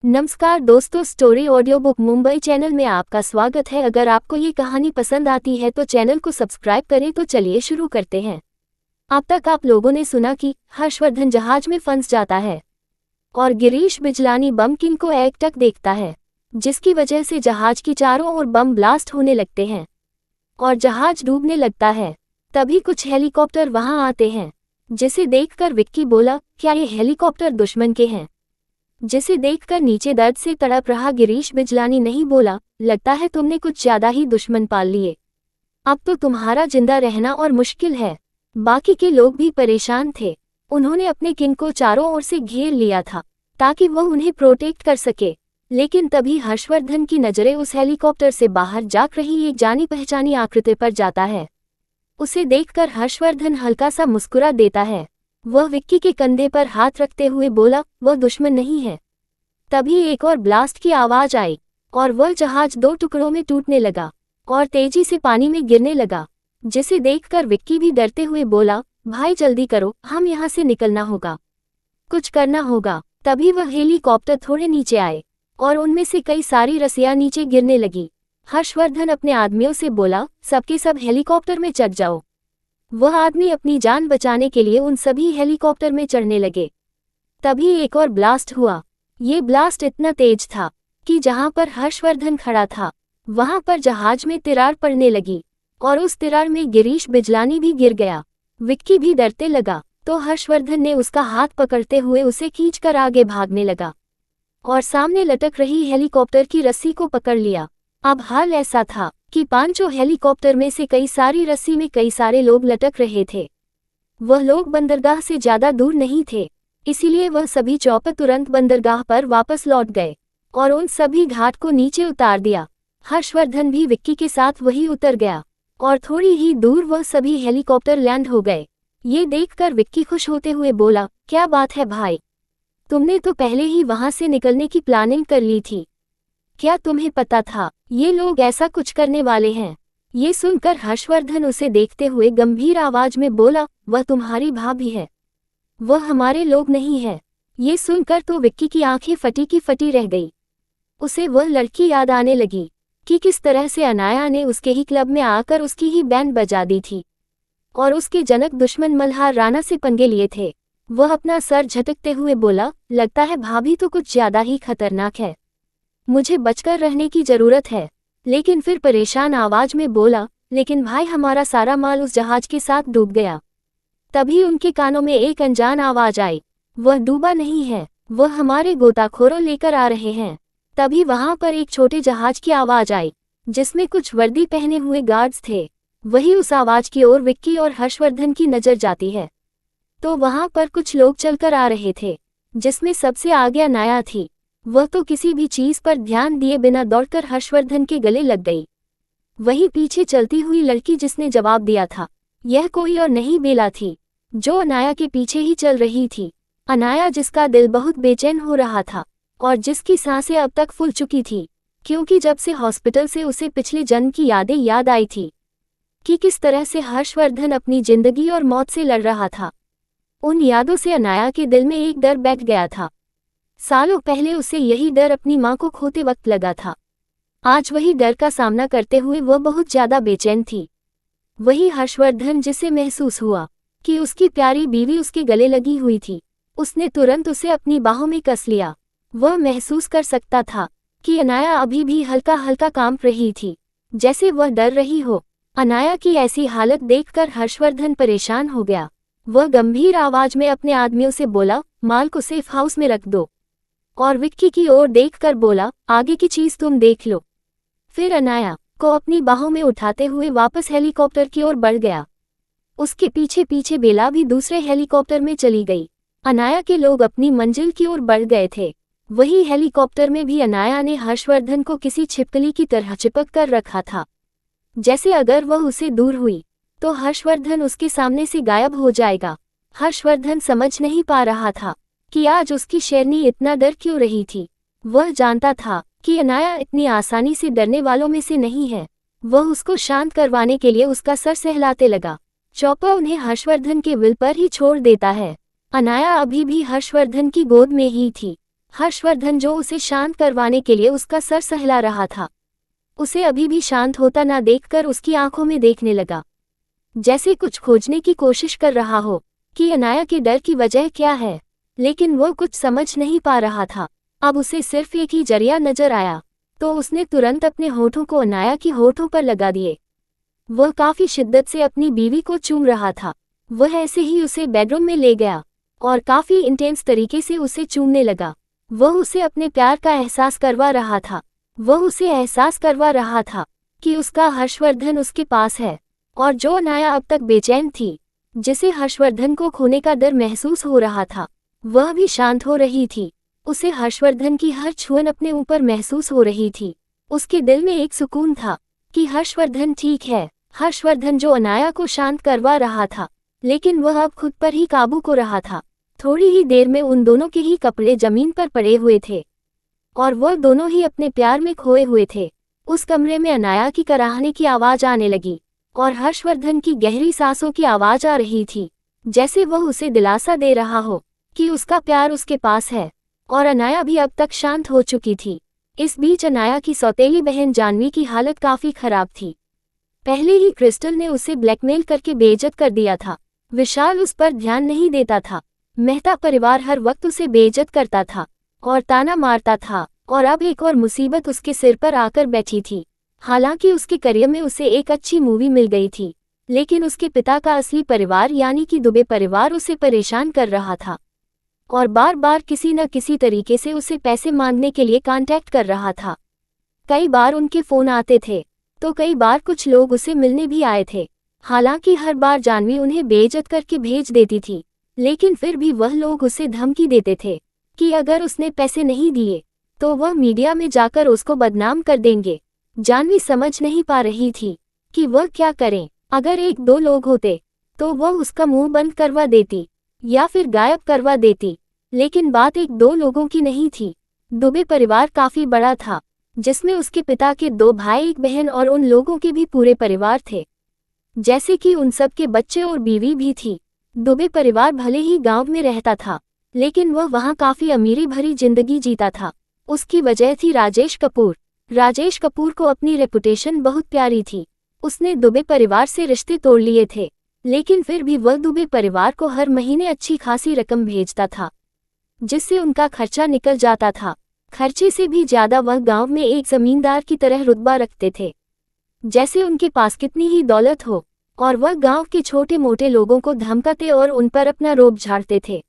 नमस्कार दोस्तों, story audio book Mumbai channel में आपका स्वागत है। अगर आपको ये कहानी पसंद आती है तो चैनल को सब्सक्राइब करें। तो चलिए शुरू करते हैं। अब तक आप लोगों ने सुना कि हर्षवर्धन जहाज में फंस जाता है और गिरीश बिजलानी बम किंग को एकटक देखता है, जिसकी वजह से जहाज की चारों ओर बम ब्लास्ट होने लगते हैं और जहाज डूबने लगता है। तभी कुछ हेलीकॉप्टर वहां आते हैं, जिसे देखकर विक्की बोला, क्या ये हेलीकॉप्टर दुश्मन के हैं? जिसे देखकर नीचे दर्द से तड़प रहा गिरीश बिजलानी नहीं बोला, लगता है तुमने कुछ ज्यादा ही दुश्मन पाल लिए। अब तो तुम्हारा जिंदा रहना और मुश्किल है। बाकी के लोग भी परेशान थे। उन्होंने अपने किंग को चारों ओर से घेर लिया था ताकि वह उन्हें प्रोटेक्ट कर सके। लेकिन तभी हर्षवर्धन की नजरें उस हेलीकॉप्टर से बाहर जाग रही एक जानी पहचानी आकृति पर जाता है। उसे देखकर हर्षवर्धन हल्का सा मुस्कुरा देता है। वह विक्की के कंधे पर हाथ रखते हुए बोला, वह दुश्मन नहीं है। तभी एक और ब्लास्ट की आवाज आई और वह जहाज दो टुकड़ों में टूटने लगा और तेजी से पानी में गिरने लगा, जिसे देखकर विक्की भी डरते हुए बोला, भाई जल्दी करो, हम यहाँ से निकलना होगा, कुछ करना होगा। तभी वह हेलीकॉप्टर थोड़े नीचे आए और उनमें से कई सारी रस्सियां नीचे गिरने लगी। हर्षवर्धन अपने आदमियों से बोला, सबके सब हेलीकॉप्टर में चढ़ जाओ। वह आदमी अपनी जान बचाने के लिए उन सभी हेलीकॉप्टर में चढ़ने लगे। तभी एक और ब्लास्ट हुआ। ये ब्लास्ट इतना तेज था कि जहां पर हर्षवर्धन खड़ा था वहां पर जहाज में तिरार पड़ने लगी और उस तिरार में गिरीश बिजलानी भी गिर गया। विक्की भी डरते लगा तो हर्षवर्धन ने उसका हाथ पकड़ते हुए उसे खींचकर आगे भागने लगा और सामने लटक रही हेलीकॉप्टर की रस्सी को पकड़ लिया। अब हाल ऐसा था कि पांचों हेलीकॉप्टर में से कई सारी रस्सी में कई सारे लोग लटक रहे थे। वह लोग बंदरगाह से ज्यादा दूर नहीं थे, इसीलिए वह सभी चौपर तुरंत बंदरगाह पर वापस लौट गए और उन सभी घाट को नीचे उतार दिया। हर्षवर्धन भी विक्की के साथ वही उतर गया और थोड़ी ही दूर वह सभी हेलीकॉप्टर लैंड हो गए। ये देखकर विक्की खुश होते हुए बोला, क्या बात है भाई, तुमने तो पहले ही वहां से निकलने की प्लानिंग कर ली थी। क्या तुम्हें पता था ये लोग ऐसा कुछ करने वाले हैं? ये सुनकर हर्षवर्धन उसे देखते हुए गंभीर आवाज में बोला, वह तुम्हारी भाभी है, वह हमारे लोग नहीं है। ये सुनकर तो विक्की की आंखें फटी की फटी रह गई। उसे वह लड़की याद आने लगी कि किस तरह से अनाया ने उसके ही क्लब में आकर उसकी ही बैंड बजा दी थी और उसके जनक दुश्मन मल्हार राणा से पंगे लिए थे। वह अपना सर झटकते हुए बोला, लगता है भाभी तो कुछ ज्यादा ही खतरनाक है, मुझे बचकर रहने की जरूरत है। लेकिन फिर परेशान आवाज में बोला, लेकिन भाई हमारा सारा माल उस जहाज के साथ डूब गया। तभी उनके कानों में एक अनजान आवाज आई, वह डूबा नहीं है, वह हमारे गोताखोरों लेकर आ रहे हैं। तभी वहां पर एक छोटे जहाज की आवाज आई जिसमें कुछ वर्दी पहने हुए गार्ड्स थे। वही उस आवाज की ओर विक्की और हर्षवर्धन की नजर जाती है तो वहां पर कुछ लोग चलकर आ रहे थे, जिसमें सबसे आगे अनाया थी। वह तो किसी भी चीज पर ध्यान दिए बिना दौड़कर हर्षवर्धन के गले लग गई। वही पीछे चलती हुई लड़की जिसने जवाब दिया था, यह कोई और नहीं बेला थी, जो अनाया के पीछे ही चल रही थी। अनाया जिसका दिल बहुत बेचैन हो रहा था और जिसकी सांसें अब तक फूल चुकी थी, क्योंकि जब से हॉस्पिटल से उसे पिछले जन्म की यादें याद आई थी कि किस तरह से हर्षवर्धन अपनी जिंदगी और मौत से लड़ रहा था। उन यादों से अनाया के दिल में एक डर बैठ गया था। सालों पहले उसे यही डर अपनी मां को खोते वक्त लगा था। आज वही डर का सामना करते हुए वह बहुत ज्यादा बेचैन थी। वही हर्षवर्धन जिसे महसूस हुआ कि उसकी प्यारी बीवी उसके गले लगी हुई थी, उसने तुरंत उसे अपनी बाहों में कस लिया। वह महसूस कर सकता था कि अनाया अभी भी हल्का हल्का कांप रही थी, जैसे वह डर रही हो। अनाया की ऐसी हालत देखकर हर्षवर्धन परेशान हो गया। वह गंभीर आवाज में अपने आदमियों से बोला, माल को सेफ हाउस में रख दो, और विक्की की ओर देखकर बोला, आगे की चीज तुम देख लो। फिर अनाया को अपनी बाहों में उठाते हुए वापस हेलीकॉप्टर की ओर बढ़ गया। उसके पीछे पीछे बेला भी दूसरे हेलीकॉप्टर में चली गई। अनाया के लोग अपनी मंजिल की ओर बढ़ गए थे। वही हेलीकॉप्टर में भी अनाया ने हर्षवर्धन को किसी छिपकली की तरह चिपक कर रखा था, जैसे अगर वह उसे दूर हुई तो हर्षवर्धन उसके सामने से गायब हो जाएगा। हर्षवर्धन समझ नहीं पा रहा था कि आज उसकी शेरनी इतना डर क्यों रही थी। वह जानता था कि अनाया इतनी आसानी से डरने वालों में से नहीं है। वह उसको शांत करवाने के लिए उसका सर सहलाते लगा। चौपा उन्हें हर्षवर्धन के विल पर ही छोड़ देता है। अनाया अभी भी हर्षवर्धन की गोद में ही थी। हर्षवर्धन जो उसे शांत करवाने के लिए उसका सर सहला रहा था, उसे अभी भी शांत होता ना देखकर उसकी आंखों में देखने लगा, जैसे कुछ खोजने की कोशिश कर रहा हो कि अनाया के डर की वजह क्या है, लेकिन वो कुछ समझ नहीं पा रहा था। अब उसे सिर्फ एक ही जरिया नजर आया, तो उसने तुरंत अपने होठों को अनाया की होठों पर लगा दिए। वह काफी शिद्दत से अपनी बीवी को चूम रहा था। वह ऐसे ही उसे बेडरूम में ले गया और काफी इंटेंस तरीके से उसे चूमने लगा। वह उसे अपने प्यार का एहसास करवा रहा था। वह उसे एहसास करवा रहा था कि उसका हर्षवर्धन उसके पास है, और जो अनाया अब तक बेचैन थी, जिसे हर्षवर्धन को खोने का डर महसूस हो रहा था, वह भी शांत हो रही थी। उसे हर्षवर्धन की हर छुअन अपने ऊपर महसूस हो रही थी। उसके दिल में एक सुकून था कि हर्षवर्धन ठीक है। हर्षवर्धन जो अनाया को शांत करवा रहा था, लेकिन वह अब खुद पर ही काबू को रहा था। थोड़ी ही देर में उन दोनों के ही कपड़े जमीन पर पड़े हुए थे और वह दोनों ही अपने प्यार में खोए हुए थे। उस कमरे में अनाया की कराहने की आवाज आने लगी और हर्षवर्धन की गहरी सांसों की आवाज आ रही थी, जैसे वह उसे दिलासा दे रहा हो कि उसका प्यार उसके पास है। और अनाया भी अब तक शांत हो चुकी थी। इस बीच अनाया की सौतेली बहन जानवी की हालत काफी खराब थी। पहले ही क्रिस्टल ने उसे ब्लैकमेल करके बेइज्जत कर दिया था। विशाल उस पर ध्यान नहीं देता था। मेहता परिवार हर वक्त उसे बेइज्जत करता था और ताना मारता था, और अब एक और मुसीबत उसके सिर पर आकर बैठी थी। हालांकि उसके करियर में उसे एक अच्छी मूवी मिल गई थी, लेकिन उसके पिता का असली परिवार यानी कि दुबे परिवार उसे परेशान कर रहा था और बार बार किसी न किसी तरीके से उसे पैसे मांगने के लिए कांटेक्ट कर रहा था। कई बार उनके फोन आते थे, तो कई बार कुछ लोग उसे मिलने भी आए थे। हालांकि हर बार जानवी उन्हें बेइज्जत करके भेज देती थी, लेकिन फिर भी वह लोग उसे धमकी देते थे कि अगर उसने पैसे नहीं दिए तो वह मीडिया में जाकर उसको बदनाम कर देंगे। जानवी समझ नहीं पा रही थी कि वह क्या करें। अगर एक दो लोग होते तो वह उसका मुंह बंद करवा देती या फिर गायब करवा देती, लेकिन बात एक दो लोगों की नहीं थी। दुबे परिवार काफी बड़ा था, जिसमें उसके पिता के 2 भाई, 1 बहन और उन लोगों के भी पूरे परिवार थे, जैसे कि उन सब के बच्चे और बीवी भी थी। दुबे परिवार भले ही गांव में रहता था, लेकिन वह वहां काफी अमीरी भरी जिंदगी जीता था। उसकी वजह थी राजेश कपूर। राजेश कपूर को अपनी रेपुटेशन बहुत प्यारी थी। उसने दुबे परिवार से रिश्ते तोड़ लिए थे, लेकिन फिर भी वह दुबे परिवार को हर महीने अच्छी खासी रकम भेजता था, जिससे उनका खर्चा निकल जाता था। खर्चे से भी ज्यादा वह गांव में एक जमींदार की तरह रुतबा रखते थे, जैसे उनके पास कितनी ही दौलत हो, और वह गांव के छोटे मोटे लोगों को धमकाते और उन पर अपना रोब झाड़ते थे।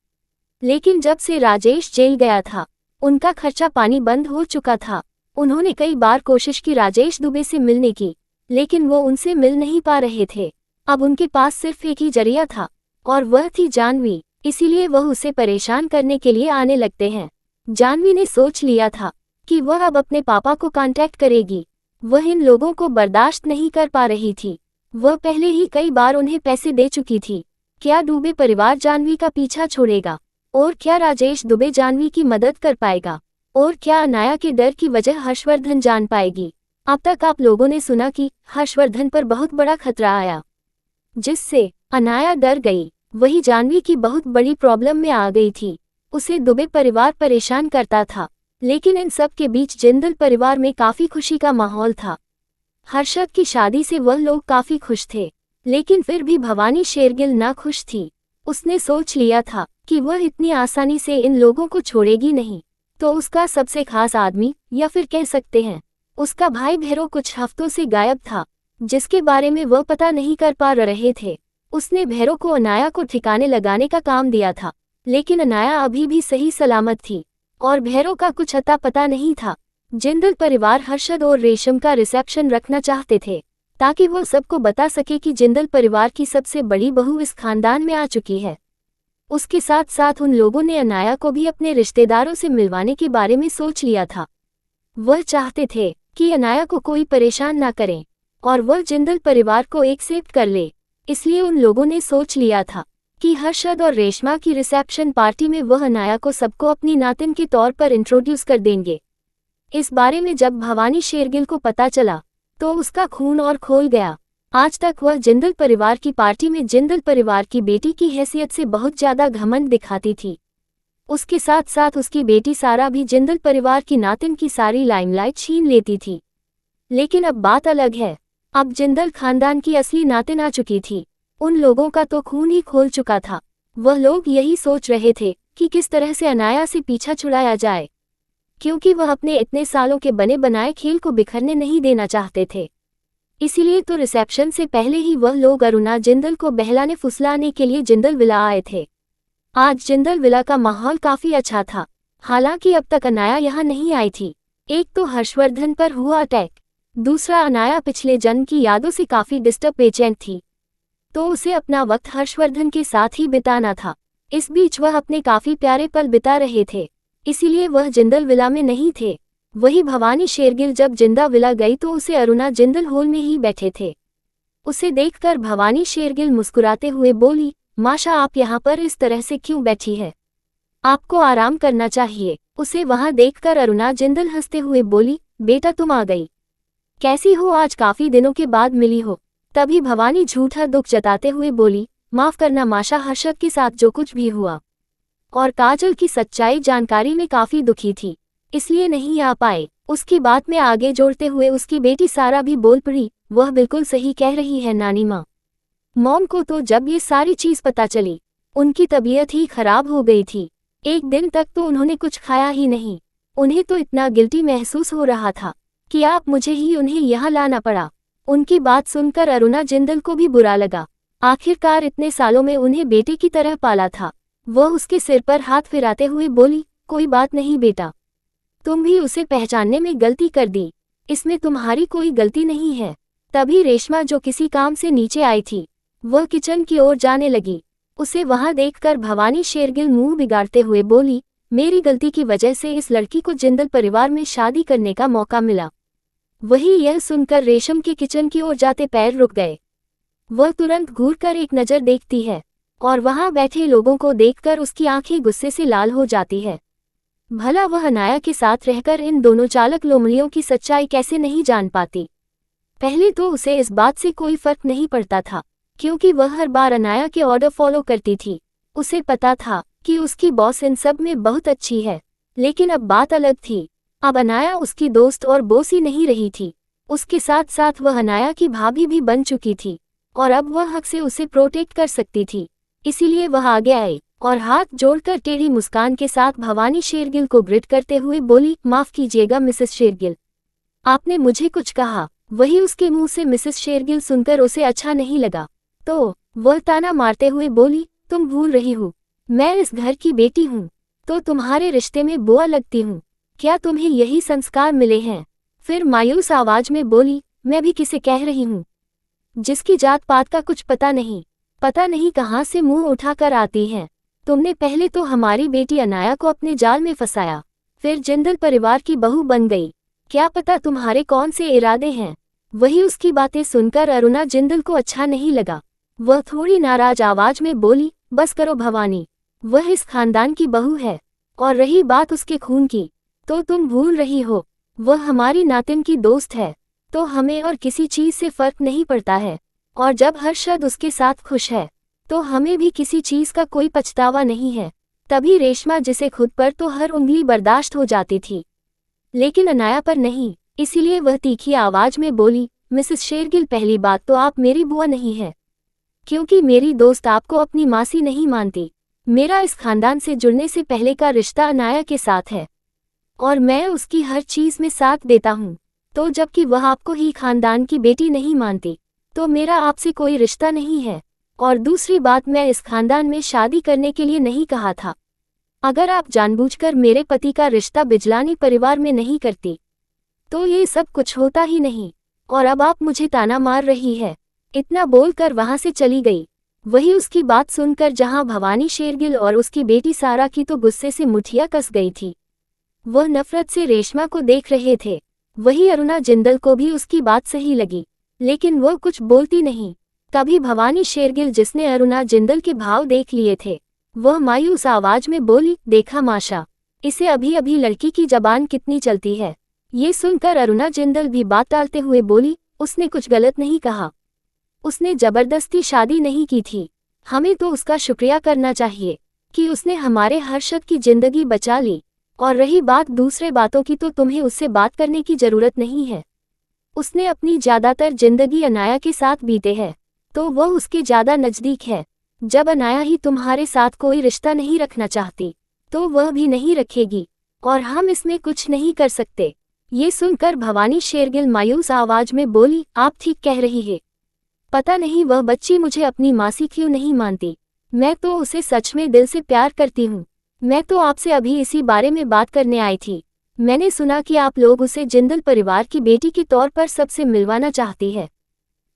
लेकिन जब से राजेश जेल गया था, उनका खर्चा पानी बंद हो चुका था। उन्होंने कई बार कोशिश की राजेश दुबे से मिलने की, लेकिन वो उनसे मिल नहीं पा रहे थे। अब उनके पास सिर्फ एक ही जरिया था, और वह थी जानवी। इसीलिए वह उसे परेशान करने के लिए आने लगते हैं। जानवी ने सोच लिया था कि वह अब अपने पापा को कांटेक्ट करेगी। वह इन लोगों को बर्दाश्त नहीं कर पा रही थी। वह पहले ही कई बार उन्हें पैसे दे चुकी थी। क्या दुबे परिवार जानवी का पीछा छोड़ेगा? और क्या राजेश दुबे जानवी की मदद कर पाएगा? और क्या अनाया के डर की वजह हर्षवर्धन जान पाएगी? अब तक आप लोगों ने सुना कि हर्षवर्धन पर बहुत बड़ा खतरा आया, जिससे अनाया डर गई। वही जानवी की बहुत बड़ी प्रॉब्लम में आ गई थी। उसे दुबे परिवार परेशान करता था, लेकिन इन सब के बीच जिंदल परिवार में काफी खुशी का माहौल था। हर्षद की शादी से वह लोग काफी खुश थे, लेकिन फिर भी भवानी शेरगिल ना खुश थी। उसने सोच लिया था कि वह इतनी आसानी से इन लोगों को छोड़ेगी नहीं। तो उसका सबसे खास आदमी, या फिर कह सकते हैं उसका भाई भैरव, कुछ हफ्तों से गायब था, जिसके बारे में वह पता नहीं कर पा रहे थे। उसने भैरव को अनाया को ठिकाने लगाने का काम दिया था, लेकिन अनाया अभी भी सही सलामत थी और भैरव का कुछ अता पता नहीं था। जिंदल परिवार हर्षद और रेशम का रिसेप्शन रखना चाहते थे, ताकि वो सबको बता सके कि जिंदल परिवार की सबसे बड़ी बहू इस खानदान में आ चुकी है। उसके साथ साथ उन लोगों ने अनाया को भी अपने रिश्तेदारों से मिलवाने के बारे में सोच लिया था। वह चाहते थे कि अनाया को कोई परेशान ना करे और वह जिंदल परिवार को एक्सेप्ट कर ले। इसलिए उन लोगों ने सोच लिया था कि हर्षद और रेशमा की रिसेप्शन पार्टी में वह अनाया को सबको अपनी नातिन के तौर पर इंट्रोड्यूस कर देंगे। इस बारे में जब भवानी शेरगिल को पता चला, तो उसका खून और खोल गया। आज तक वह जिंदल परिवार की पार्टी में जिंदल परिवार की बेटी की हैसियत से बहुत ज्यादा घमंड दिखाती थी। उसके साथ साथ उसकी बेटी सारा भी जिंदल परिवार की नातिन की सारी लाइमलाइट छीन लेती थी। लेकिन अब बात अलग है। अब जिंदल खानदान की असली नातिन आ चुकी थी। उन लोगों का तो खून ही खोल चुका था। वह लोग यही सोच रहे थे कि किस तरह से अनाया से पीछा छुड़ाया जाए, क्योंकि वह अपने इतने सालों के बने बनाए खेल को बिखरने नहीं देना चाहते थे। इसीलिए तो रिसेप्शन से पहले ही वह लोग अरुणा जिंदल को बहलाने फुसलाने के लिए जिंदल विला आए थे। आज जिंदल विला का माहौल काफी अच्छा था। हालांकि अब तक अनाया यहाँ नहीं आई थी। एक तो हर्षवर्धन पर हुआ अटैक, दूसरा अनाया पिछले जन्म की यादों से काफी डिस्टर्ब बेचैन थी, तो उसे अपना वक्त हर्षवर्धन के साथ ही बिताना था। इस बीच वह अपने काफी प्यारे पल बिता रहे थे, इसीलिए वह जिंदल विला में नहीं थे। वही भवानी शेरगिल जब जिंदा विला गई तो उसे अरुणा जिंदल हॉल में ही बैठे थे। उसे देखकर भवानी शेरगिल मुस्कुराते हुए बोली, माशा आप यहाँ पर इस तरह से क्यों बैठी है? आपको आराम करना चाहिए। उसे वहां देखकर अरुणा जिंदल हंसते हुए बोली, बेटा तुम आ गई, कैसी हो? आज काफी दिनों के बाद मिली हो। तभी भवानी झूठा दुख जताते हुए बोली, माफ करना माशा, हर्षद के साथ जो कुछ भी हुआ और काजल की सच्चाई जानकारी में काफी दुखी थी, इसलिए नहीं आ पाए। उसकी बात में आगे जोड़ते हुए उसकी बेटी सारा भी बोल पड़ी, वह बिल्कुल सही कह रही है नानी माँ। मॉम को तो जब ये सारी चीज पता चली, उनकी तबीयत ही खराब हो गई थी। एक दिन तक तो उन्होंने कुछ खाया ही नहीं। उन्हें तो इतना गिल्टी महसूस हो रहा था कि आप मुझे ही उन्हें यहाँ लाना पड़ा। उनकी बात सुनकर अरुणा जिंदल को भी बुरा लगा। आखिरकार इतने सालों में उन्हें बेटे की तरह पाला था। वह उसके सिर पर हाथ फिराते हुए बोली, कोई बात नहीं बेटा, तुम भी उसे पहचानने में गलती कर दी, इसमें तुम्हारी कोई गलती नहीं है। तभी रेशमा जो किसी काम से नीचे आई थी, वह किचन की ओर जाने लगी। उसे वहां देखकर भवानी शेरगिल मुंह बिगाड़ते हुए बोली, मेरी गलती की वजह से इस लड़की को जिंदल परिवार में शादी करने का मौका मिला। वही यह सुनकर रेशम के किचन की ओर जाते पैर रुक गए। वह तुरंत घूरकर एक नज़र देखती है और वहां बैठे लोगों को देखकर उसकी आंखें गुस्से से लाल हो जाती है। भला वह अनाया के साथ रहकर इन दोनों चालक लोमड़ियों की सच्चाई कैसे नहीं जान पाती? पहले तो उसे इस बात से कोई फर्क नहीं पड़ता था, क्योंकि वह हर बार अनाया के ऑर्डर फॉलो करती थी। उसे पता था कि उसकी बॉस इन सब में बहुत अच्छी है, लेकिन अब बात अलग थी। अब अनाया उसकी दोस्त और बॉस ही नहीं रही थी, उसके साथ साथ वह अनाया की भाभी भी बन चुकी थी और अब वह हक से उसे प्रोटेक्ट कर सकती थी। इसीलिए वह आगे आई और हाथ जोड़कर टेढ़ी मुस्कान के साथ भवानी शेरगिल को ग्रिट करते हुए बोली, माफ कीजिएगा मिसेस शेरगिल, आपने मुझे कुछ कहा। वही उसके मुंह से मिसेस शेरगिल सुनकर उसे अच्छा नहीं लगा, तो वह ताना मारते हुए बोली, तुम भूल रही हो, मैं इस घर की बेटी हूँ, तो तुम्हारे रिश्ते में बुआ लगती हूँ। क्या तुम्हें यही संस्कार मिले हैं? फिर मायूस आवाज में बोली, मैं भी किसे कह रही हूँ, जिसकी जात पात का कुछ पता नहीं कहाँ से मुंह उठाकर आती हैं। तुमने पहले तो हमारी बेटी अनाया को अपने जाल में फंसाया, फिर जिंदल परिवार की बहू बन गई। क्या पता तुम्हारे कौन से इरादे हैं? वही उसकी बातें सुनकर अरुणा जिंदल को अच्छा नहीं लगा। वह थोड़ी नाराज आवाज में बोली, बस करो भवानी, वह इस खानदान की बहू है, और रही बात उसके खून की, तो तुम भूल रही हो, वह हमारी नातिन की दोस्त है, तो हमें और किसी चीज से फर्क नहीं पड़ता है। और जब हर्षद उसके साथ खुश है, तो हमें भी किसी चीज का कोई पछतावा नहीं है। तभी रेशमा, जिसे खुद पर तो हर उंगली बर्दाश्त हो जाती थी, लेकिन अनाया पर नहीं, इसीलिए वह तीखी आवाज में बोली, मिसेस शेरगिल, पहली बात तो आप मेरी बुआ नहीं है, क्योंकि मेरी दोस्त आपको अपनी मासी नहीं मानती। मेरा इस खानदान से जुड़ने से पहले का रिश्ता अनाया के साथ है और मैं उसकी हर चीज में साथ देता हूँ, तो जबकि वह आपको ही खानदान की बेटी नहीं मानती, तो मेरा आपसे कोई रिश्ता नहीं है। और दूसरी बात, मैं इस खानदान में शादी करने के लिए नहीं कहा था। अगर आप जानबूझकर मेरे पति का रिश्ता बिजलानी परिवार में नहीं करती, तो ये सब कुछ होता ही नहीं, और अब आप मुझे ताना मार रही है। इतना बोलकर वहां से चली गई। वही उसकी बात सुनकर जहां भवानी शेरगिल और उसकी बेटी सारा की तो गुस्से से मुठिया कस गई थी, वह नफरत से रेशमा को देख रहे थे। वही अरुणा जिंदल को भी उसकी बात सही लगी, लेकिन वह कुछ बोलती नहीं। तभी भवानी शेरगिल, जिसने अरुणा जिंदल के भाव देख लिए थे, वह मायूस आवाज में बोली, देखा माशा, इसे अभी अभी लड़की की जबान कितनी चलती है। ये सुनकर अरुणा जिंदल भी बात टालते हुए बोली, उसने कुछ गलत नहीं कहा, उसने जबरदस्ती शादी नहीं की थी, हमें तो उसका शुक्रिया करना चाहिए। कि उसने हमारे हर्षद की जिंदगी बचा ली। और रही बात दूसरे बातों की, तो तुम्हें उससे बात करने की जरूरत नहीं है। उसने अपनी ज्यादातर जिंदगी अनाया के साथ बीते है, तो वह उसके ज्यादा नजदीक है। जब अनाया ही तुम्हारे साथ कोई रिश्ता नहीं रखना चाहती, तो वह भी नहीं रखेगी, और हम इसमें कुछ नहीं कर सकते। ये सुनकर भवानी शेरगिल मायूस आवाज में बोली, आप ठीक कह रही है। पता नहीं वह बच्ची मुझे अपनी मासी क्यों नहीं मानती। मैं तो उसे सच में दिल से प्यार करती हूँ। मैं तो आपसे अभी इसी बारे में बात करने आई थी। मैंने सुना कि आप लोग उसे जिंदल परिवार की बेटी के तौर पर सबसे मिलवाना चाहती है,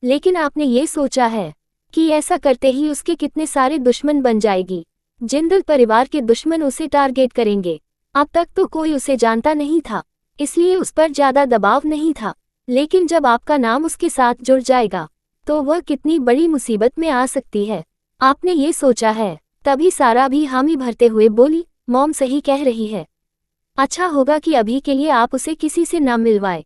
लेकिन आपने ये सोचा है कि ऐसा करते ही उसके कितने सारे दुश्मन बन जाएगी। जिंदल परिवार के दुश्मन उसे टारगेट करेंगे। अब तक तो कोई उसे जानता नहीं था, इसलिए उस पर ज्यादा दबाव नहीं था, लेकिन जब आपका नाम उसके साथ जुड़ जाएगा, तो वह कितनी बड़ी मुसीबत में आ सकती है। आपने ये सोचा है? तभी सारा भी हामी भरते हुए बोली, मॉम सही कह रही है। अच्छा होगा कि अभी के लिए आप उसे किसी से ना मिलवाए,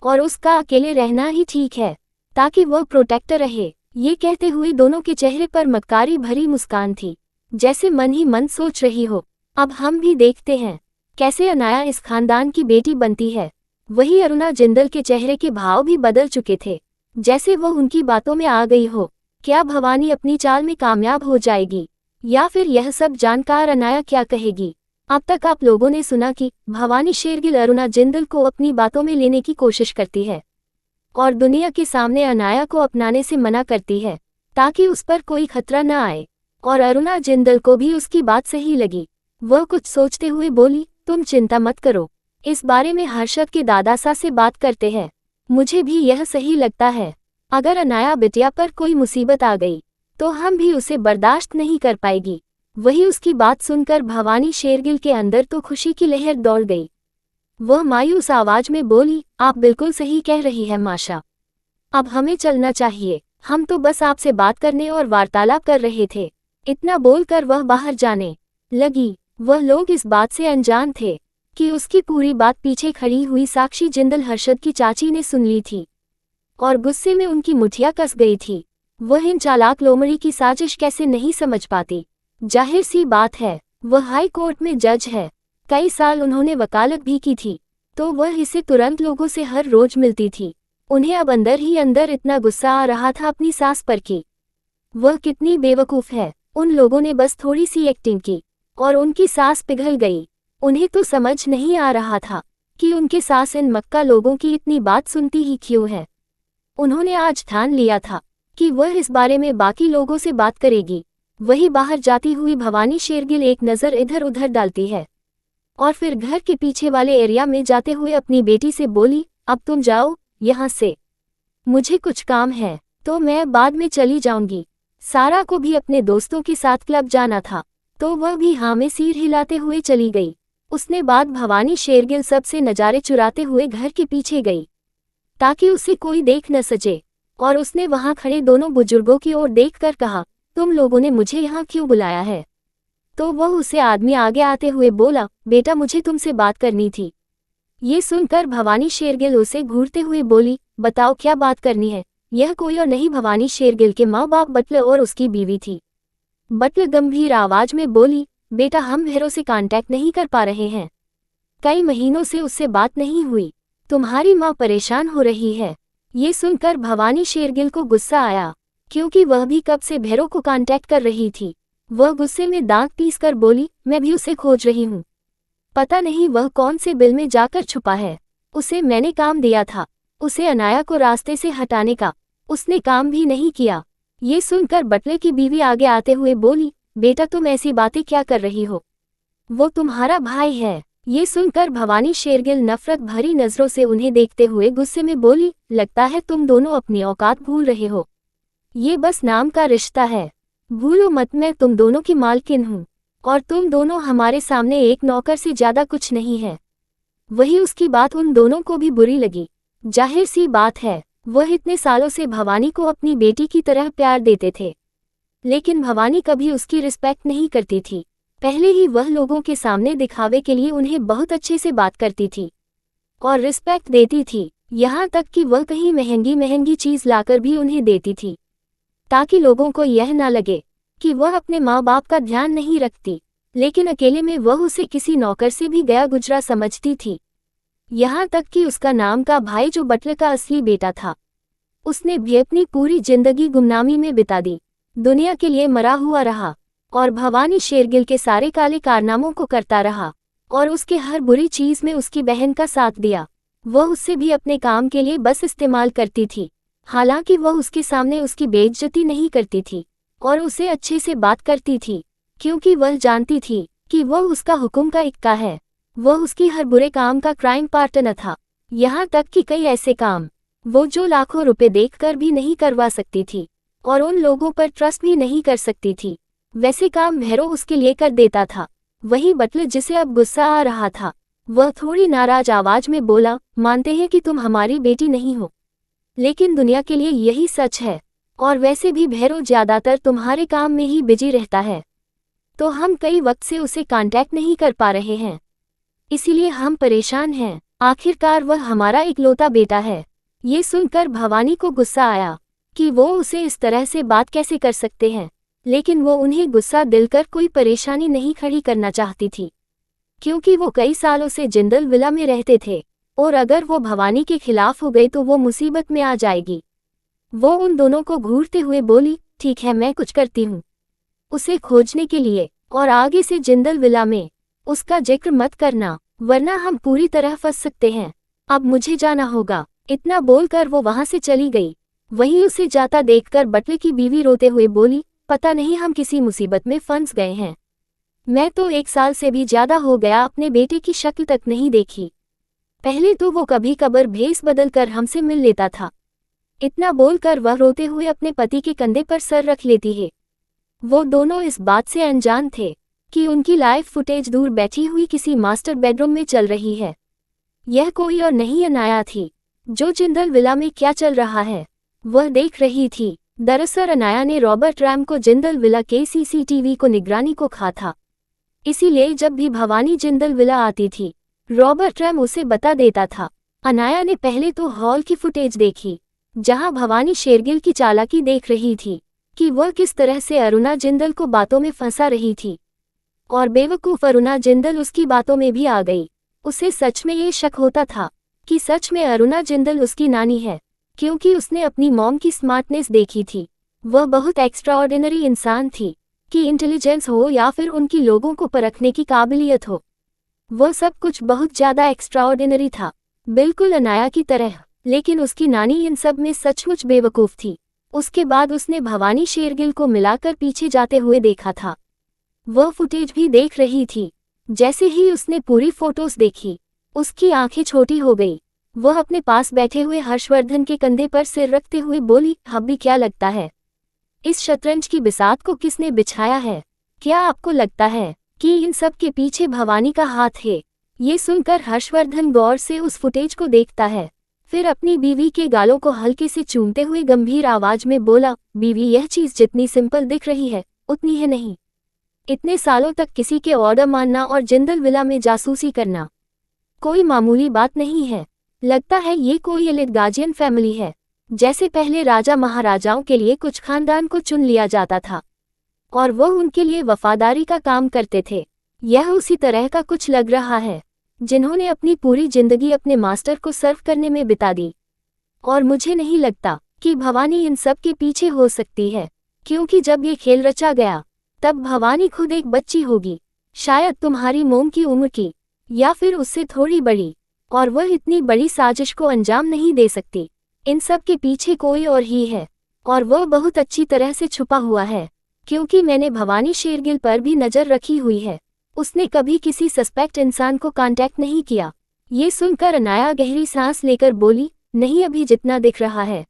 और उसका अकेले रहना ही ठीक है, ताकि वह प्रोटेक्टर रहे। ये कहते हुए दोनों के चेहरे पर मक्कारी भरी मुस्कान थी, जैसे मन ही मन सोच रही हो, अब हम भी देखते हैं कैसे अनाया इस खानदान की बेटी बनती है। वही अरुणा जिंदल के चेहरे के भाव भी बदल चुके थे, जैसे वह उनकी बातों में आ गई हो। क्या भवानी अपनी चाल में कामयाब हो जाएगी, या फिर यह सब जानकार अनाया क्या कहेगी? अब तक आप लोगों ने सुना कि भवानी शेरगिल अरुणा जिंदल को अपनी बातों में लेने की कोशिश करती है, और दुनिया के सामने अनाया को अपनाने से मना करती है, ताकि उस पर कोई खतरा न आए। और अरुणा जिंदल को भी उसकी बात सही लगी। वह कुछ सोचते हुए बोली, तुम चिंता मत करो, इस बारे में हर्षद के दादासा से बात करते हैं। मुझे भी यह सही लगता है। अगर अनाया बिटिया पर कोई मुसीबत आ गई, तो हम भी उसे बर्दाश्त नहीं कर पाएगी। वही उसकी बात सुनकर भवानी शेरगिल के अंदर तो खुशी की लहर दौड़ गई। वह मायूस आवाज में बोली, आप बिल्कुल सही कह रही है माशा, अब हमें चलना चाहिए। हम तो बस आपसे बात करने और वार्तालाप कर रहे थे। इतना बोलकर वह बाहर जाने लगी। वह लोग इस बात से अनजान थे कि उसकी पूरी बात पीछे खड़ी हुई साक्षी जिंदल हर्षद की चाची ने सुन ली थी, और गुस्से में उनकी मुठिया कस गई थी। वह इन चालाक लोमड़ी की साजिश कैसे नहीं समझ पाती। जाहिर सी बात है, वह हाई कोर्ट में जज है, कई साल उन्होंने वकालत भी की थी, तो वह इसे तुरंत लोगों से हर रोज मिलती थी। उन्हें अब अंदर ही अंदर इतना गुस्सा आ रहा था अपनी सास पर कि वह कितनी बेवकूफ़ है। उन लोगों ने बस थोड़ी सी एक्टिंग की और उनकी सास पिघल गई। उन्हें तो समझ नहीं आ रहा था कि उनके सास इन मक्का लोगों की इतनी बात सुनती ही क्यों है। उन्होंने आज ठान लिया था कि वह इस बारे में बाकी लोगों से बात करेगी। वही बाहर जाती हुई भवानी शेरगिल एक नज़र इधर उधर डालती है, और फिर घर के पीछे वाले एरिया में जाते हुए अपनी बेटी से बोली, अब तुम जाओ यहाँ से, मुझे कुछ काम है, तो मैं बाद में चली जाऊंगी। सारा को भी अपने दोस्तों के साथ क्लब जाना था, तो वह भी हाँ में सिर हिलाते हुए चली गई। उसने बाद भवानी शेरगिल सबसे नज़ारे चुराते हुए घर के पीछे गई, ताकि उसे कोई देख न सके, और उसने वहां खड़े दोनों बुजुर्गों की ओर देखकर कहा, तुम लोगों ने मुझे यहाँ क्यों बुलाया है? तो वह उसे आदमी आगे आते हुए बोला, बेटा मुझे तुमसे बात करनी थी। ये सुनकर भवानी शेरगिल उसे घूरते हुए बोली, बताओ क्या बात करनी है? यह कोई और नहीं भवानी शेरगिल के माँ बाप बटलर और उसकी बीवी थी। बटलर गंभीर आवाज में बोली, बेटा हम भैरों से कांटेक्ट नहीं कर पा रहे हैं, कई महीनों से उससे बात नहीं हुई, तुम्हारी माँ परेशान हो रही है। ये सुनकर भवानी शेरगिल को गुस्सा आया, क्योंकि वह भी कब से भैरों को कांटेक्ट कर रही थी। वह गुस्से में दांत पीसकर बोली, मैं भी उसे खोज रही हूँ, पता नहीं वह कौन से बिल में जाकर छुपा है। उसे मैंने काम दिया था, उसे अनाया को रास्ते से हटाने का, उसने काम भी नहीं किया। ये सुनकर बटलर की बीवी आगे आते हुए बोली, बेटा तुम ऐसी बातें क्या कर रही हो, वो तुम्हारा भाई है। ये सुनकर भवानी शेरगिल नफरत भरी नजरों से उन्हें देखते हुए गुस्से में बोली, लगता है तुम दोनों अपनी औकात भूल रहे हो, ये बस नाम का रिश्ता है, भूलो मत मैं तुम दोनों की मालकिन हूँ, और तुम दोनों हमारे सामने एक नौकर से ज्यादा कुछ नहीं है। वही उसकी बात उन दोनों को भी बुरी लगी। जाहिर सी बात है, वह इतने सालों से भवानी को अपनी बेटी की तरह प्यार देते थे, लेकिन भवानी कभी उसकी रिस्पेक्ट नहीं करती थी। पहले ही वह लोगों के सामने दिखावे के लिए उन्हें बहुत अच्छे से बात करती थी और रिस्पेक्ट देती थी, यहाँ तक कि वह कहीं महंगी महंगी चीज लाकर भी उन्हें देती थी, ताकि लोगों को यह ना लगे कि वह अपने माँ बाप का ध्यान नहीं रखती, लेकिन अकेले में वह उसे किसी नौकर से भी गया गुजरा समझती थी। यहाँ तक कि उसका नाम का भाई जो बटलर का असली बेटा था, उसने भी अपनी पूरी जिंदगी गुमनामी में बिता दी, दुनिया के लिए मरा हुआ रहा और भवानी शेरगिल के सारे काले कारनामों को करता रहा और उसके हर बुरी चीज में उसकी बहन का साथ दिया। वह उससे भी अपने काम के लिए बस इस्तेमाल करती थी, हालांकि वह उसके सामने उसकी बेइज्जती नहीं करती थी और उसे अच्छे से बात करती थी, क्योंकि वह जानती थी कि वह उसका हुक्म का इक्का है। वह उसकी हर बुरे काम का क्राइम पार्टनर था, यहाँ तक कि कई ऐसे काम वो जो लाखों रुपए देखकर भी नहीं करवा सकती थी और उन लोगों पर ट्रस्ट भी नहीं कर सकती थी, वैसे काम भैरव उसके लिए कर देता था। वही बटलर जिसे अब गुस्सा आ रहा था, वह थोड़ी नाराज आवाज में बोला, मानते हैं कि तुम हमारी बेटी नहीं हो, लेकिन दुनिया के लिए यही सच है और वैसे भी भैरव ज्यादातर तुम्हारे काम में ही बिजी रहता है, तो हम कई वक्त से उसे कांटेक्ट नहीं कर पा रहे हैं, इसीलिए हम परेशान हैं। आखिरकार वह हमारा इकलौता बेटा है। ये सुनकर भवानी को गुस्सा आया कि वो उसे इस तरह से बात कैसे कर सकते हैं, लेकिन वो उन्हें गुस्सा दिलकर कोई परेशानी नहीं खड़ी करना चाहती थी, क्योंकि वो कई सालों से जिंदल विला में रहते थे और अगर वो भवानी के खिलाफ हो गई तो वो मुसीबत में आ जाएगी। वो उन दोनों को घूरते हुए बोली, ठीक है मैं कुछ करती हूँ उसे खोजने के लिए, और आगे से जिंदल विला में उसका जिक्र मत करना वरना हम पूरी तरह फंस सकते हैं। अब मुझे जाना होगा। इतना बोलकर वो वहां से चली गई। वहीं उसे जाता देखकर बटलर की बीवी रोते हुए बोली, पता नहीं हम किसी मुसीबत में फंस गए हैं। मैं तो 1 साल से भी ज्यादा हो गया अपने बेटे की शक्ल तक नहीं देखी। पहले तो वो कभी कभार भेस बदल कर हमसे मिल लेता था। इतना बोलकर वह रोते हुए अपने पति के कंधे पर सर रख लेती है। वो दोनों इस बात से अनजान थे कि उनकी लाइव फुटेज दूर बैठी हुई किसी मास्टर बेडरूम में चल रही है। यह कोई और नहीं अनाया थी, जो जिंदल विला में क्या चल रहा है वह देख रही थी। दरअसल अनाया ने रॉबर्ट रैम को जिंदल विला के सीसीटीवी को निगरानी को कहा था, इसीलिए जब भी भवानी जिंदल विला आती थी रॉबर्ट रैम उसे बता देता था। अनाया ने पहले तो हॉल की फुटेज देखी, जहां भवानी शेरगिल की चालाकी देख रही थी कि वह किस तरह से अरुणा जिंदल को बातों में फंसा रही थी, और बेवकूफ अरुणा जिंदल उसकी बातों में भी आ गई। उसे सच में ये शक होता था कि सच में अरुणा जिंदल उसकी नानी है, क्योंकि उसने अपनी मॉम की स्मार्टनेस देखी थी। वह बहुत एक्स्ट्राऑर्डिनरी इंसान थी, कि इंटेलिजेंस हो या फिर उनकी लोगों को परखने की काबिलियत हो, वह सब कुछ बहुत ज्यादा एक्स्ट्राऑर्डिनरी था, बिल्कुल अनाया की तरह। लेकिन उसकी नानी इन सब में सचमुच बेवकूफ थी। उसके बाद उसने भवानी शेरगिल को मिलाकर पीछे जाते हुए देखा था। वह फुटेज भी देख रही थी। जैसे ही उसने पूरी फोटोज देखी उसकी आंखें छोटी हो गई। वह अपने पास बैठे हुए हर्षवर्धन के कंधे पर सिर रखते हुए बोली, अभी क्या लगता है इस शतरंज की बिसात को किसने बिछाया है? क्या आपको लगता है कि इन सब के पीछे भवानी का हाथ है? ये सुनकर हर्षवर्धन गौर से उस फुटेज को देखता है, फिर अपनी बीवी के गालों को हल्के से चूमते हुए गंभीर आवाज में बोला, बीवी यह चीज जितनी सिंपल दिख रही है उतनी है नहीं। इतने सालों तक किसी के ऑर्डर मानना और जिंदल विला में जासूसी करना कोई मामूली बात नहीं है। लगता है ये कोई एलिट गार्जियन फैमिली है, जैसे पहले राजा महाराजाओं के लिए कुछ खानदान को चुन लिया जाता था और वह उनके लिए वफादारी का काम करते थे। यह उसी तरह का कुछ लग रहा है, जिन्होंने अपनी पूरी जिंदगी अपने मास्टर को सर्व करने में बिता दी। और मुझे नहीं लगता कि भवानी इन सब के पीछे हो सकती है, क्योंकि जब ये खेल रचा गया तब भवानी खुद एक बच्ची होगी, शायद तुम्हारी मोम की उम्र की या फिर उससे थोड़ी बड़ी, और वह इतनी बड़ी साजिश को अंजाम नहीं दे सकती। इन सब के पीछे कोई और ही है, और वह बहुत अच्छी तरह से छुपा हुआ है, क्योंकि मैंने भवानी शेरगिल पर भी नजर रखी हुई है। उसने कभी किसी सस्पेक्ट इंसान को कांटेक्ट नहीं किया। ये सुनकर अनाया गहरी सांस लेकर बोली, नहीं अभी जितना दिख रहा है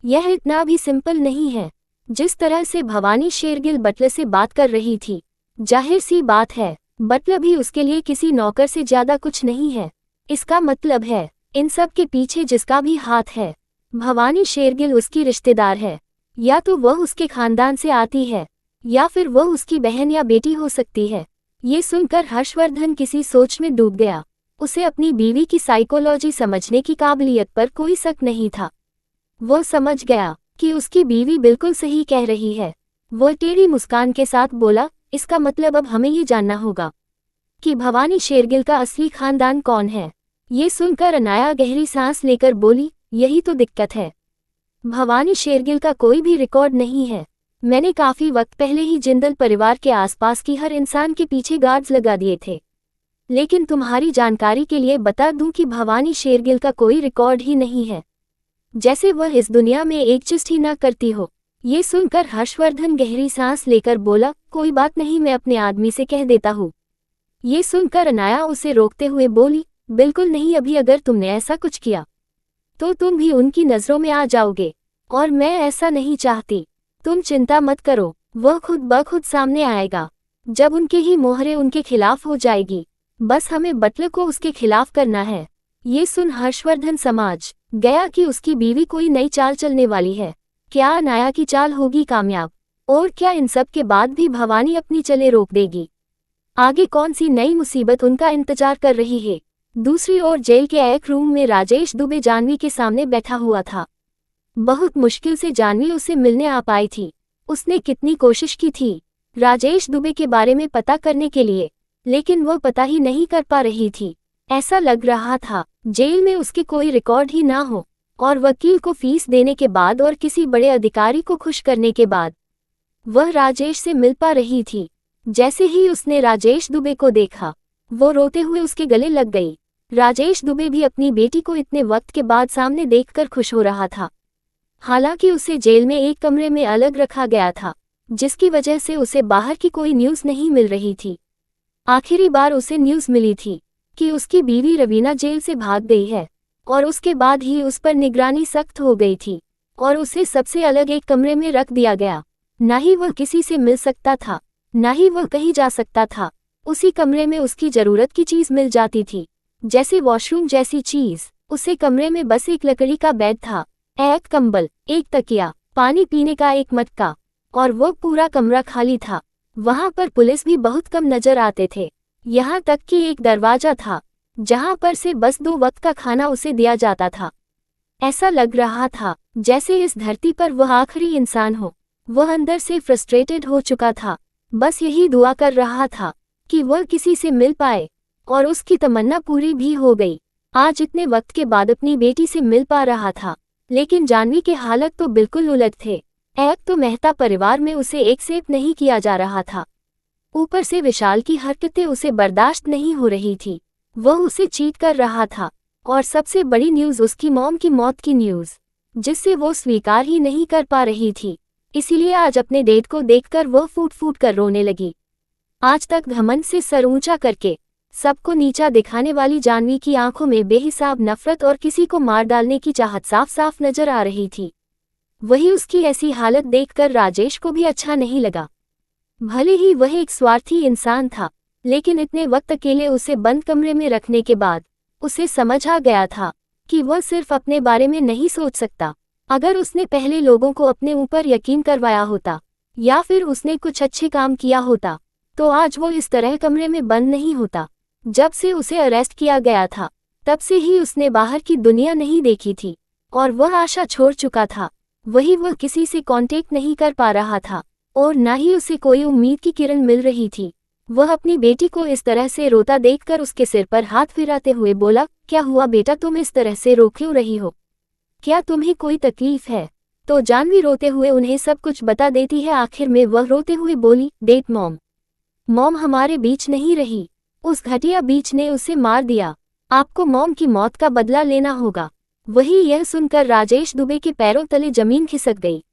यह इतना भी सिंपल नहीं है। जिस तरह से भवानी शेरगिल बटलर से बात कर रही थी, जाहिर सी बात है बटलर भी उसके लिए किसी नौकर से ज्यादा कुछ नहीं है। इसका मतलब है इन सब के पीछे जिसका भी हाथ है भवानी शेरगिल उसकी रिश्तेदार है, या तो वह उसके खानदान से आती है या फिर वह उसकी बहन या बेटी हो सकती है। ये सुनकर हर्षवर्धन किसी सोच में डूब गया। उसे अपनी बीवी की साइकोलॉजी समझने की काबिलियत पर कोई शक नहीं था। वो समझ गया कि उसकी बीवी बिल्कुल सही कह रही है। वो टेढ़ी मुस्कान के साथ बोला, इसका मतलब अब हमें ये जानना होगा कि भवानी शेरगिल का असली खानदान कौन है। ये सुनकर अनाया गहरी सांस लेकर बोली, यही तो दिक्कत है। भवानी शेरगिल का कोई भी रिकॉर्ड नहीं है। मैंने काफी वक्त पहले ही जिंदल परिवार के आसपास की हर इंसान के पीछे गार्ड्स लगा दिए थे। लेकिन तुम्हारी जानकारी के लिए बता दूं कि भवानी शेरगिल का कोई रिकॉर्ड ही नहीं है, जैसे वह इस दुनिया में एग्जिस्ट ही ना करती हो। ये सुनकर हर्षवर्धन गहरी सांस लेकर बोला, कोई बात नहीं, मैं अपने आदमी से कह देता हूँ। ये सुनकर अनाया उसे रोकते हुए बोली, बिल्कुल नहीं, अभी अगर तुमने ऐसा कुछ किया तो तुम भी उनकी नजरों में आ जाओगे, और मैं ऐसा नहीं चाहती। तुम चिंता मत करो, वह खुद ब खुद सामने आएगा जब उनके ही मोहरे उनके खिलाफ हो जाएगी। बस हमें बटलर को उसके खिलाफ करना है। ये सुन हर्षवर्धन समझ गया कि उसकी बीवी कोई नई चाल चलने वाली है। क्या अनाया की चाल होगी कामयाब, और क्या इन सब के बाद भी भवानी अपनी चले रोक देगी? आगे कौन सी नई मुसीबत उनका इंतजार कर रही है? दूसरी ओर जेल के एक रूम में राजेश दुबे जानवी के सामने बैठा हुआ था। बहुत मुश्किल से जानवी उसे मिलने आ पाई थी। उसने कितनी कोशिश की थी राजेश दुबे के बारे में पता करने के लिए, लेकिन वह पता ही नहीं कर पा रही थी। ऐसा लग रहा था जेल में उसके कोई रिकॉर्ड ही ना हो, और वकील को फीस देने के बाद और किसी बड़े अधिकारी को खुश करने के बाद वह राजेश से मिल पा रही थी। जैसे ही उसने राजेश दुबे को देखा, वो रोते हुए उसके गले लग गई। राजेश दुबे भी अपनी बेटी को इतने वक्त के बाद सामने देखकर खुश हो रहा था। हालांकि उसे जेल में एक कमरे में अलग रखा गया था, जिसकी वजह से उसे बाहर की कोई न्यूज़ नहीं मिल रही थी। आखिरी बार उसे न्यूज़ मिली थी कि उसकी बीवी रवीना जेल से भाग गई है, और उसके बाद ही उस पर निगरानी सख्त हो गई थी और उसे सबसे अलग एक कमरे में रख दिया गया। ना ही वह किसी से मिल सकता था, ना ही वह कहीं जा सकता था। उसी कमरे में उसकी जरूरत की चीज मिल जाती थी, जैसे वॉशरूम जैसी चीज। उसे कमरे में बस एक लकड़ी का बेड था, एक कंबल, एक तकिया, पानी पीने का एक मटका, और वो पूरा कमरा खाली था। वहां पर पुलिस भी बहुत कम नजर आते थे। यहाँ तक कि एक दरवाजा था जहां पर से बस 2 वक्त का खाना उसे दिया जाता था। ऐसा लग रहा था जैसे इस धरती पर वह आखिरी इंसान हो। वह अंदर से फ्रस्ट्रेटेड हो चुका था, बस यही दुआ कर रहा था कि वह किसी से मिल पाए, और उसकी तमन्ना पूरी भी हो गई। आज इतने वक्त के बाद अपनी बेटी से मिल पा रहा था, लेकिन जानवी के हालत तो बिल्कुल उलट थे। एक तो मेहता परिवार में उसे एक्सेप्ट नहीं किया जा रहा था, ऊपर से विशाल की हरकतें उसे बर्दाश्त नहीं हो रही थी। वह उसे चीट कर रहा था, और सबसे बड़ी न्यूज़ उसकी मॉम की मौत की न्यूज़, जिससे वो स्वीकार ही नहीं कर पा रही थी। इसीलिए आज अपने डेट को देखकर वह फूट फूट कर रोने लगी। आज तक घमंड से सर ऊंचा करके सबको नीचा दिखाने वाली जानवी की आंखों में बेहिसाब नफरत और किसी को मार डालने की चाहत साफ साफ नजर आ रही थी। वही उसकी ऐसी हालत देखकर राजेश को भी अच्छा नहीं लगा। भले ही वह एक स्वार्थी इंसान था, लेकिन इतने वक्त अकेले उसे बंद कमरे में रखने के बाद उसे समझ आ गया था कि वह सिर्फ अपने बारे में नहीं सोच सकता। अगर उसने पहले लोगों को अपने ऊपर यकीन करवाया होता, या फिर उसने कुछ अच्छे काम किया होता, तो आज वो इस तरह कमरे में बंद नहीं होता। जब से उसे अरेस्ट किया गया था, तब से ही उसने बाहर की दुनिया नहीं देखी थी, और वह आशा छोड़ चुका था। वही वह किसी से कांटेक्ट नहीं कर पा रहा था, और ना ही उसे कोई उम्मीद की किरण मिल रही थी। वह अपनी बेटी को इस तरह से रोता देखकर उसके सिर पर हाथ फिराते हुए बोला, क्या हुआ बेटा, तुम इस तरह से रो क्यों रही हो? क्या तुम्हें कोई तकलीफ है? तो जानवी रोते हुए उन्हें सब कुछ बता देती है। आखिर में वह रोते हुए बोली, डेट मॉम हमारे बीच नहीं रही। उस घटिया बीच ने उसे मार दिया। आपको मॉम की मौत का बदला लेना होगा। वही यह सुनकर राजेश दुबे के पैरों तले जमीन खिसक गई।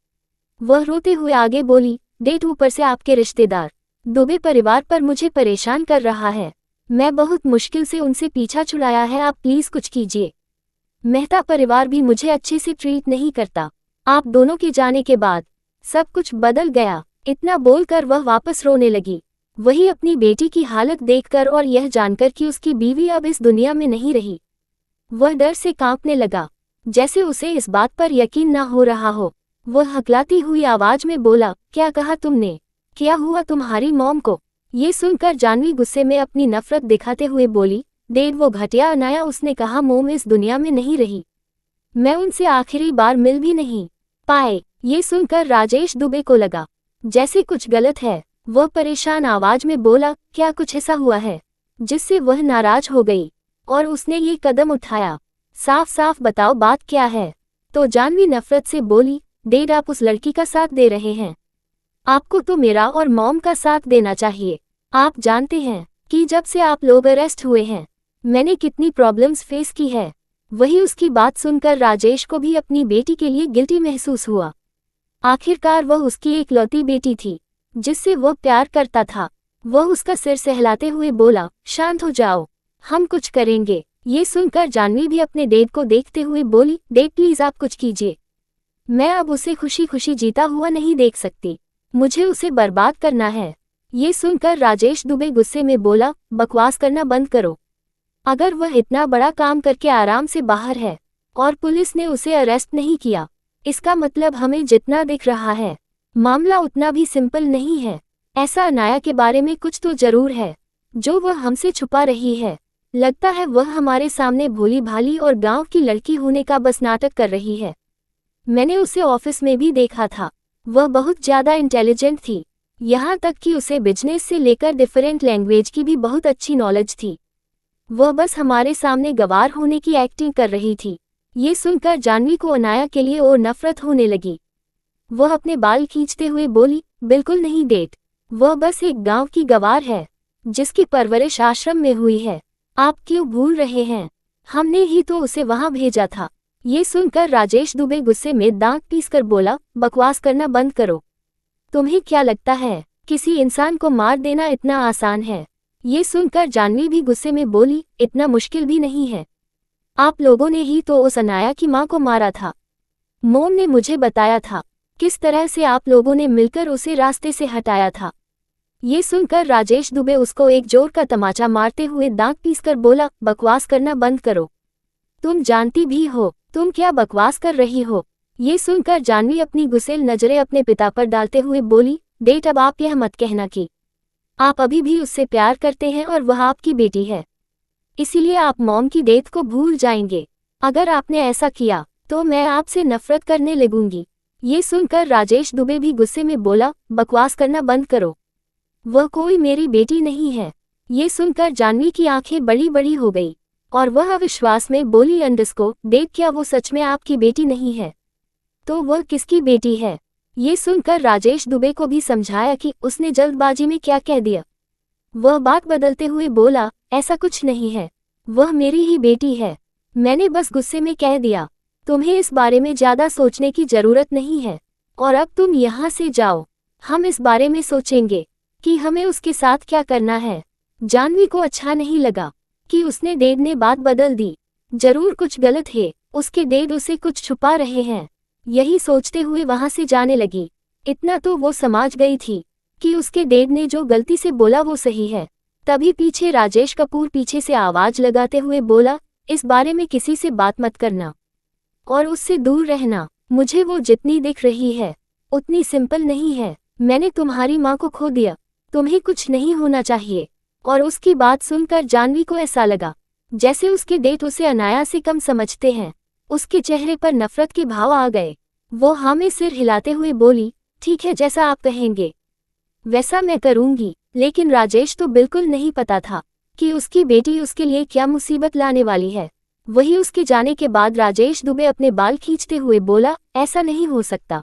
वह रोते हुए आगे बोली, डेट, ऊपर से आपके रिश्तेदार दुबे परिवार पर मुझे परेशान कर रहा है। मैं बहुत मुश्किल से उनसे पीछा छुड़ाया है, आप प्लीज कुछ कीजिए। मेहता परिवार भी मुझे अच्छे से ट्रीट नहीं करता। आप दोनों के जाने के बाद सब कुछ बदल गया। इतना बोलकर वह वापस रोने लगी। वही अपनी बेटी की हालत देखकर और यह जानकर कि उसकी बीवी अब इस दुनिया में नहीं रही, वह डर से कांपने लगा, जैसे उसे इस बात पर यकीन ना हो रहा हो। वह हकलाती हुई आवाज में बोला, क्या कहा तुमने? क्या हुआ तुम्हारी मॉम को? ये सुनकर जानवी गुस्से में अपनी नफरत दिखाते हुए बोली, डेड, वो घटिया अनाया, उसने कहा मोम इस दुनिया में नहीं रही। मैं उनसे आखिरी बार मिल भी नहीं पाए। ये सुनकर राजेश दुबे को लगा जैसे कुछ गलत है। वह परेशान आवाज में बोला, क्या कुछ ऐसा हुआ है जिससे वह नाराज हो गई और उसने ये कदम उठाया? साफ साफ बताओ बात क्या है। तो जाह्नवी नफरत से बोली, डैड आप उस लड़की का साथ दे रहे हैं। आपको तो मेरा और मॉम का साथ देना चाहिए। आप जानते हैं कि जब से आप लोग अरेस्ट हुए हैं मैंने कितनी प्रॉब्लम्स फेस की है। वही उसकी बात सुनकर राजेश को भी अपनी बेटी के लिए गिल्टी महसूस हुआ। आखिरकार वह उसकी एकलौती बेटी थी जिससे वह प्यार करता था। वह उसका सिर सहलाते हुए बोला, शांत हो जाओ, हम कुछ करेंगे। ये सुनकर जाह्नवी भी अपने डैड को देखते हुए बोली, डैड प्लीज आप कुछ कीजिए। मैं अब उसे खुशी खुशी जीता हुआ नहीं देख सकती, मुझे उसे बर्बाद करना है। ये सुनकर राजेश दुबे गुस्से में बोला, बकवास करना बंद करो। अगर वह इतना बड़ा काम करके आराम से बाहर है और पुलिस ने उसे अरेस्ट नहीं किया, इसका मतलब हमें जितना दिख रहा है मामला उतना भी सिंपल नहीं है। ऐसा अनाया के बारे में कुछ तो जरूर है जो वह हमसे छुपा रही है। लगता है वह हमारे सामने भोली भाली और गांव की लड़की होने का बस नाटक कर रही है। मैंने उसे ऑफिस में भी देखा था, वह बहुत ज्यादा इंटेलिजेंट थी। यहाँ तक कि उसे बिजनेस से लेकर डिफरेंट लैंग्वेज की भी बहुत अच्छी नॉलेज थी। वह बस हमारे सामने गवार होने की एक्टिंग कर रही थी। ये सुनकर जाह्नवी को अनाया के लिए और नफरत होने लगी। वह अपने बाल खींचते हुए बोली, बिल्कुल नहीं डैड, वह बस एक गांव की गवार है जिसकी परवरिश आश्रम में हुई है। आप क्यों भूल रहे हैं? हमने ही तो उसे वहां भेजा था। ये सुनकर राजेश दुबे गुस्से में दांत पीसकर बोला, बकवास करना बंद करो। तुम्हें क्या लगता है किसी इंसान को मार देना इतना आसान है? ये सुनकर जाह्नवी भी गुस्से में बोली, इतना मुश्किल भी नहीं है। आप लोगों ने ही तो उस अनाया की मां को मारा था। मोम ने मुझे बताया था किस तरह से आप लोगों ने मिलकर उसे रास्ते से हटाया था। ये सुनकर राजेश दुबे उसको एक जोर का तमाचा मारते हुए दांत पीसकर बोला, बकवास करना बंद करो। तुम जानती भी हो तुम क्या बकवास कर रही हो। ये सुनकर जाह्नवी अपनी गुस्सेल नजरें अपने पिता पर डालते हुए बोली, डैड अब आप यह मत कहना कि आप अभी भी उससे प्यार करते हैं और वह आपकी बेटी है, इसीलिए आप मॉम की डेथ को भूल जाएंगे। अगर आपने ऐसा किया तो मैं आपसे नफरत करने लगूंगी। ये सुनकर राजेश दुबे भी गुस्से में बोला, बकवास करना बंद करो, वह कोई मेरी बेटी नहीं है। ये सुनकर जाह्नवी की आंखें बड़ी बड़ी हो गई और वह अविश्वास में बोली, अंडरस्को डैड क्या वो सच में आपकी बेटी नहीं है? तो वह किसकी बेटी है? ये सुनकर राजेश दुबे को भी समझाया कि उसने जल्दबाजी में क्या कह दिया। वह बात बदलते हुए बोला, ऐसा कुछ नहीं है, वह मेरी ही बेटी है, मैंने बस गुस्से में कह दिया। तुम्हें इस बारे में ज्यादा सोचने की जरूरत नहीं है और अब तुम यहाँ से जाओ, हम इस बारे में सोचेंगे कि हमें उसके साथ क्या करना है। जाह्नवी को अच्छा नहीं लगा कि उसने डैड ने बात बदल दी। जरूर कुछ गलत है, उसके डैड उसे कुछ छुपा रहे हैं। यही सोचते हुए वहां से जाने लगी। इतना तो वो समझ गई थी कि उसके डैड ने जो गलती से बोला वो सही है। तभी पीछे राजेश कपूर पीछे से आवाज लगाते हुए बोला, इस बारे में किसी से बात मत करना और उससे दूर रहना। मुझे वो जितनी दिख रही है उतनी सिंपल नहीं है। मैंने तुम्हारी माँ को खो दिया, तुम्हें कुछ नहीं होना चाहिए। और उसकी बात सुनकर जाह्नवी को ऐसा लगा जैसे उसके डैड उसे अनाया से कम समझते हैं। उसके चेहरे पर नफरत के भाव आ गए। वो हाँ में सिर हिलाते हुए बोली, ठीक है, जैसा आप कहेंगे वैसा मैं करूंगी। लेकिन राजेश तो बिल्कुल नहीं पता था कि उसकी बेटी उसके लिए क्या मुसीबत लाने वाली है। वही उसके जाने के बाद राजेश दुबे अपने बाल खींचते हुए बोला, ऐसा नहीं हो सकता।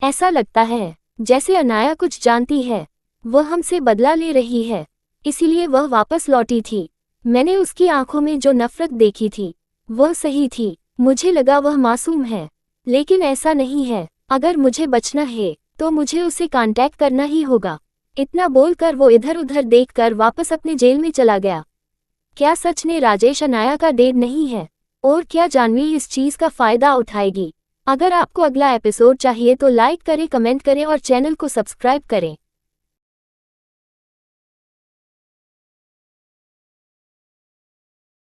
ऐसा लगता है जैसे अनाया कुछ जानती है, वह हमसे बदला ले रही है, इसीलिए वह वापस लौटी थी। मैंने उसकी आंखों में जो नफरत देखी थी वह सही थी। मुझे लगा वह मासूम है, लेकिन ऐसा नहीं है। अगर मुझे बचना है तो मुझे उसे कांटेक्ट करना ही होगा। इतना बोलकर वो इधर उधर देखकर वापस अपने जेल में चला गया। क्या सच में राजेश अनाया का डैड नहीं है? और क्या जाह्नवी इस चीज का फायदा उठाएगी? अगर आपको अगला एपिसोड चाहिए तो लाइक करें, कमेंट करें और चैनल को सब्सक्राइब करें।